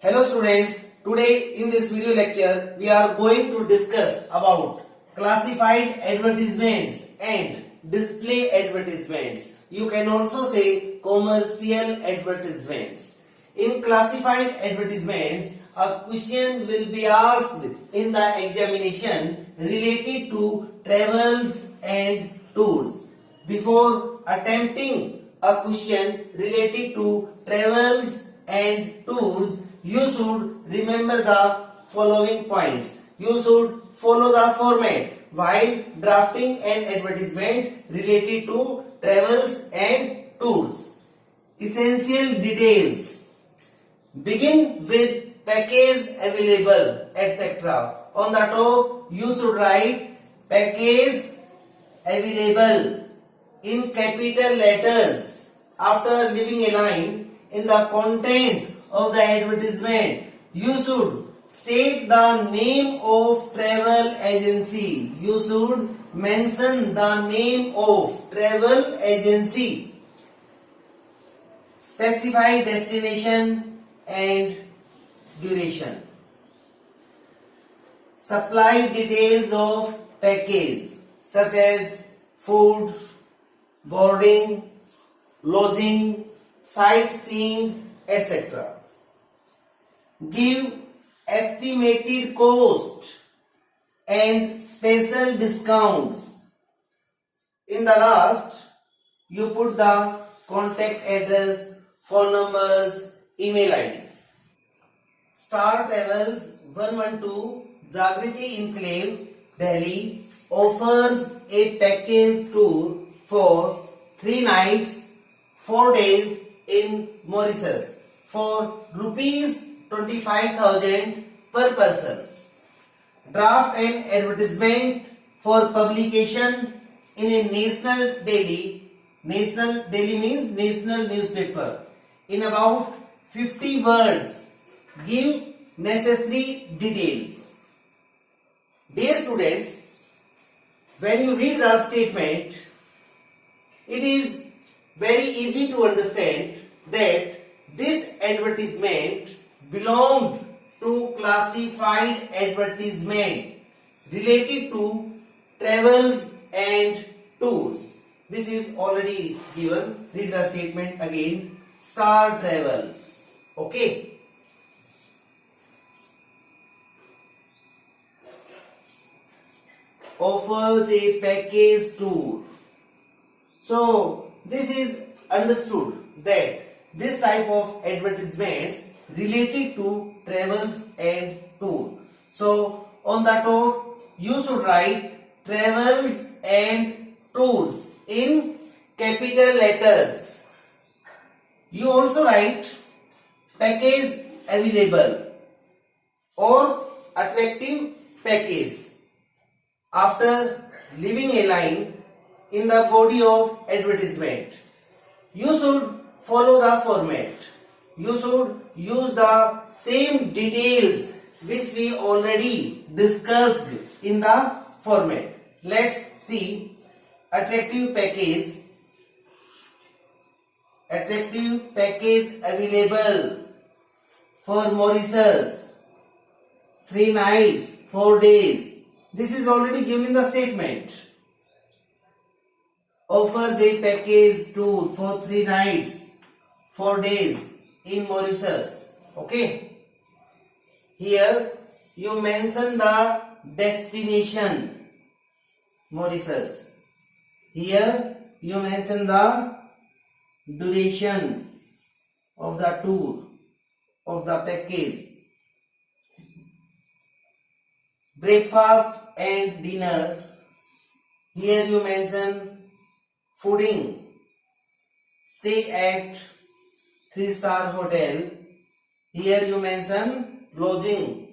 Hello students, today in this video lecture we are going to discuss about classified advertisements and display advertisements. You can also say commercial advertisements. In classified advertisements, a question will be asked in the examination related to travels and tours. Before attempting a question related to travels and tours, you should remember the following points. You should follow the format while drafting an advertisement related to travels and tours. Essential details. Begin with package available, etc. On the top, you should write package available in capital letters. After leaving a line in the content of the advertisement, you should state the name of travel agency. You should mention the name of travel agency. Specify destination and duration. Supply details of package such as food, boarding, lodging, sightseeing, etc. Give estimated cost and special discounts. In the last, you put the contact address, phone numbers, email ID. Star Travels 112 Jagriti Enclave, Delhi offers a package tour for 3 nights, 4 days in Mauritius for rupees 25,000 per person. Draft an advertisement for publication in a national daily. National daily means national newspaper. In about 50 words, give necessary details. Dear students, when you read the statement, it is very easy to understand that this advertisement belonged to classified advertisement related to travels and tours. This is already given. Read the statement again. Star Travels. Okay. Offers a package tour. So this is understood that this type of advertisements related to travels and tour. So on the top you should write travels and tours in capital letters. You also write package available or attractive package. After leaving a line in the body of advertisement, you should follow the format. You should use the same details which we already discussed in the format. Let's see. Attractive package. Attractive package available for Mauritius. 3 nights, 4 days. This is already given in the statement. Offers a package tour for 3 nights, 4 days in Mauritius. Okay. Here you mention the destination, Mauritius. Here you mention the duration of the tour, of the package. Breakfast and dinner. Here you mention fooding. Stay at 3-star hotel. Here you mention lodging.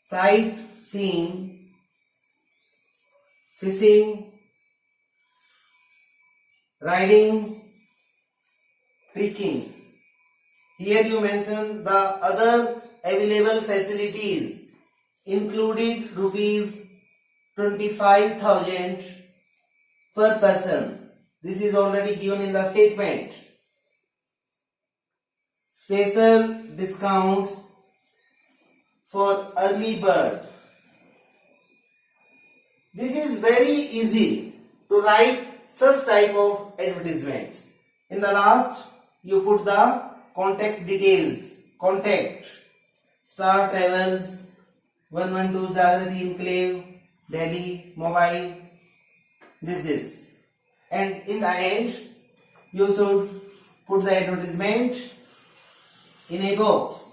Sightseeing, fishing, riding, trekking. Here you mention the other available facilities included rupees 25,000 per person. This is already given in the statement. special discounts for early bird. This is very easy to write such type of advertisements. In the last, you put the contact details. Contact Star Travels, 112 Jagrati Enclave, Delhi, mobile, this. And in the end, you should put the advertisement in a box.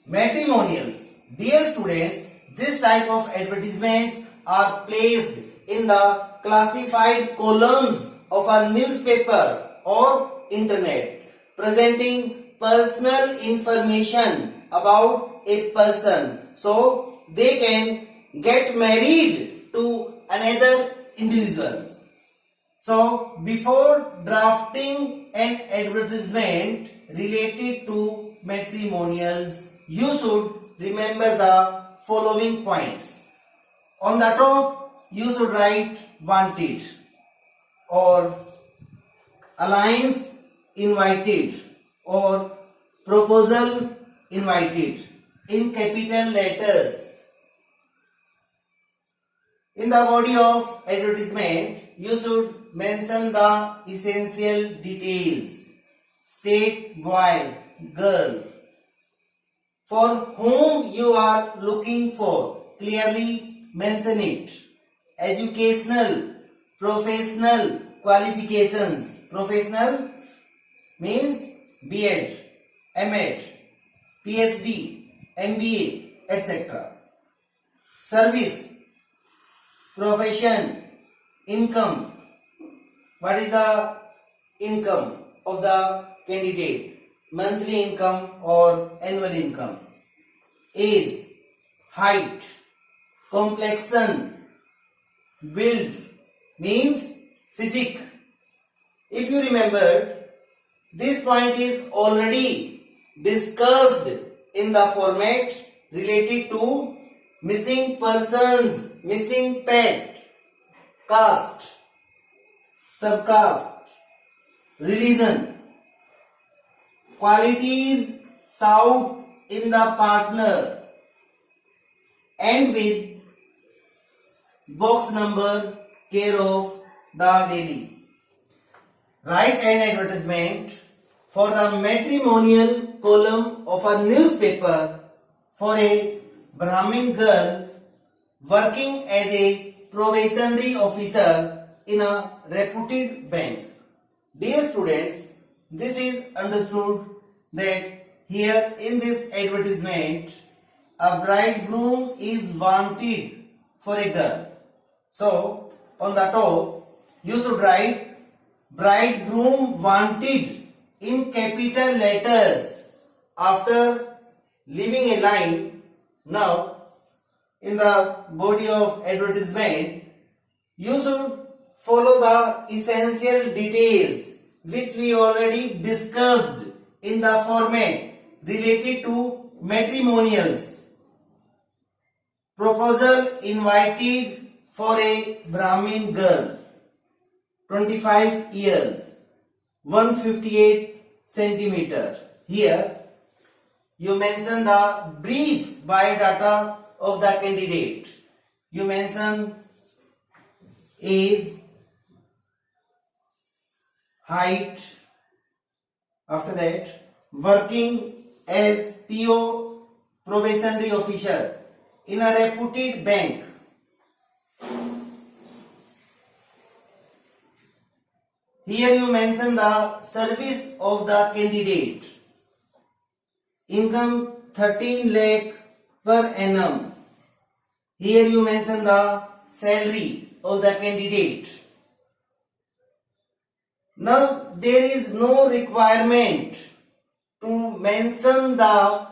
Matrimonials. Dear students, this type of advertisements are placed in the classified columns of a newspaper or internet, presenting personal information about a person, so they can get married to another individuals. So before drafting an advertisement related to matrimonials, you should remember the following points. On the top, you should write wanted or alliance invited or proposal invited in capital letters. In the body of advertisement, you should mention the essential details. State boy, girl. For whom you are looking for, clearly mention it. Educational, professional qualifications. Professional means B.Ed, M.Ed, PhD, MBA, etc. Service, profession, income. What is the income of the candidate? Monthly income or annual income. Age, height, complexion, build means physique. If you remember, this point is already discussed in the format related to missing persons, missing pet, caste, subcaste, religion, qualities sought in the partner, and with box number, care of the daily. Write an advertisement for the matrimonial column of a newspaper for a Brahmin girl working as a probationary officer in a reputed bank. Dear students, this is understood that here in this advertisement, a bridegroom is wanted for a girl. So, on the top, you should write bridegroom wanted in capital letters after leaving a line. Now, in the body of advertisement, you should follow the essential details which we already discussed in the format related to matrimonials. Proposal invited for a Brahmin girl, 25 years, 158 centimeter. Here, you mention the brief biodata of the candidate. You mention age, height, after that, working as PO, probationary officer, in a reputed bank. Here you mention the service of the candidate. Income 13 lakh per annum. Here you mention the salary of the candidate. Now there is no requirement to mention the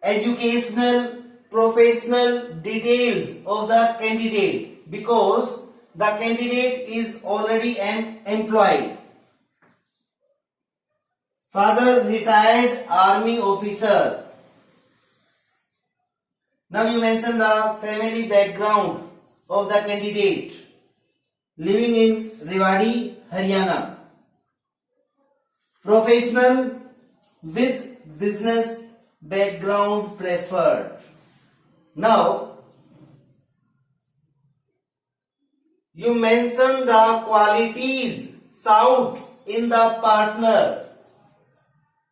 educational, professional details of the candidate because the candidate is already an employee. Father retired army officer. Now you mention the family background of the candidate. Living in Rewari, Haryana. Professional with business background preferred. Now, you mention the qualities sought in the partner.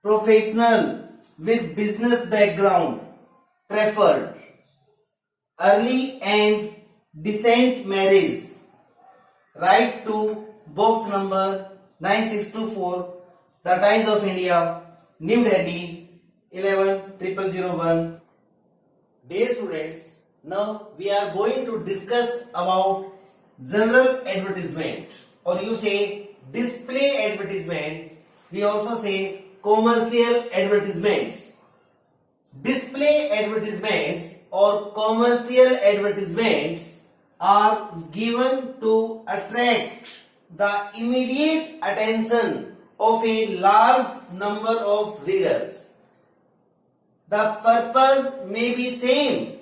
Professional with business background preferred. Early and decent marriage. Write to box number 9624, The Times of India, New Delhi, 110001. Dear students, now we are going to discuss about general advertisement, or you say display advertisement. We also say commercial advertisements. Display advertisements or commercial advertisements are given to attract the immediate attention of a large number of readers. The purpose may be same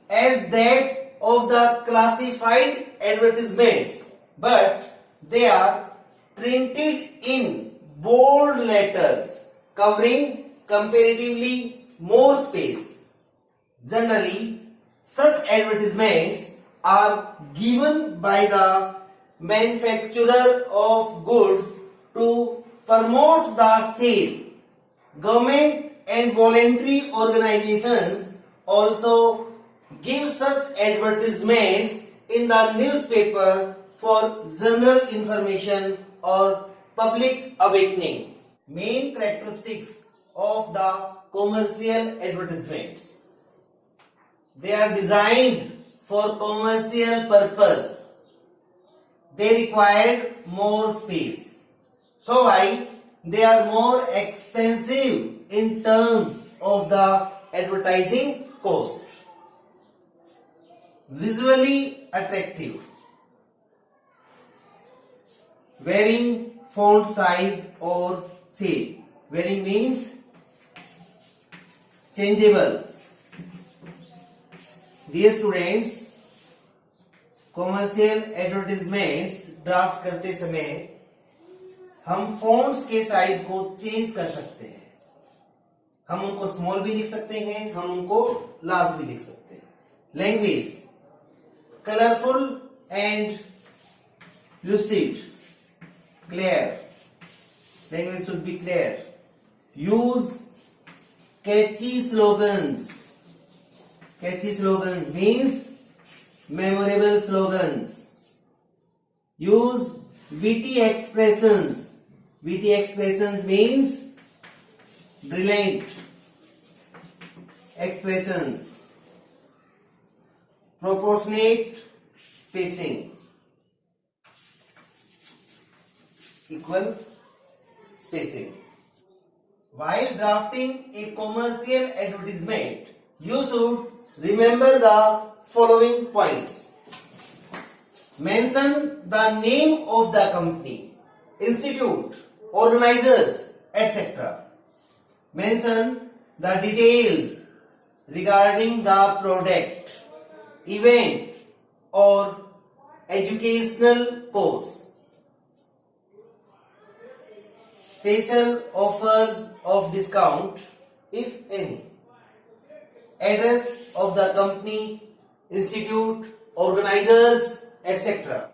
as that of the classified advertisements, but they are printed in bold letters covering comparatively more space. Generally, such advertisements are given by the manufacturer of goods to promote the sale. Government and voluntary organizations also give such advertisements in the newspaper for general information or public awakening. Main characteristics of the commercial advertisements. They are designed for commercial purpose. They required more space. So why? They are more expensive in terms of the advertising cost. Visually attractive. Varying font size or shape. Varying means changeable. Dear students, commercial advertisements draft करते समय हम fonts के size को change कर सकते हैं. हम उनको स्मॉल भी लिख सकते हैं, हम उनको लार्ज भी लिख सकते हैं. Language colourful and lucid, clear. Language should be clear. Use catchy slogans. Catchy slogans means memorable slogans. Use witty expressions. Witty expressions means brilliant expressions. Proportionate spacing. Equal spacing. While drafting a commercial advertisement, you should remember the following points. Mention the name of the company, institute, organizers, etc. Mention the details regarding the product, event, or educational course. Special offers of discount, if any. Address of the company, institute, organizers, etc.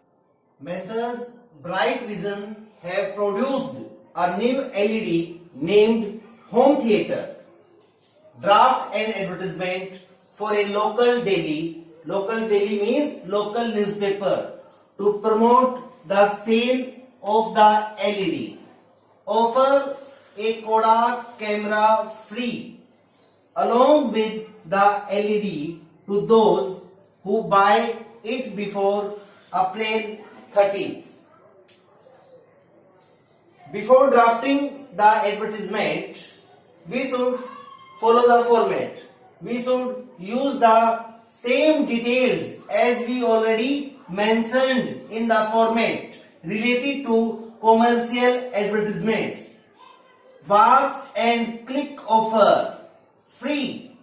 Messrs. Bright Vision have produced a new LED named Home Theatre. Draft an advertisement for a local daily. Local daily means local newspaper, to promote the sale of the LED. Offer a Kodak camera free along with the LED to those who buy it before April 30th. Before drafting the advertisement, we should follow the format. We should use the same details as we already mentioned in the format related to commercial advertisements. Watch and click offer, free,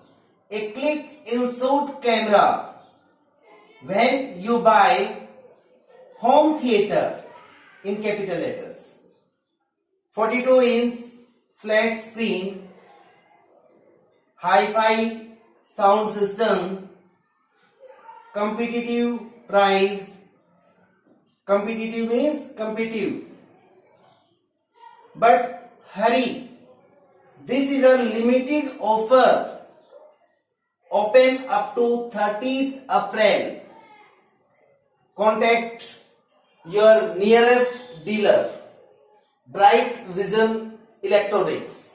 a click insert camera when you buy Home Theatre in capital letters. 42-inch flat screen, hi-fi sound system, competitive price. Competitive means competitive. But hurry, this is a limited offer. Open up to 30th April. Contact your nearest dealer. Bright Vision Electronics.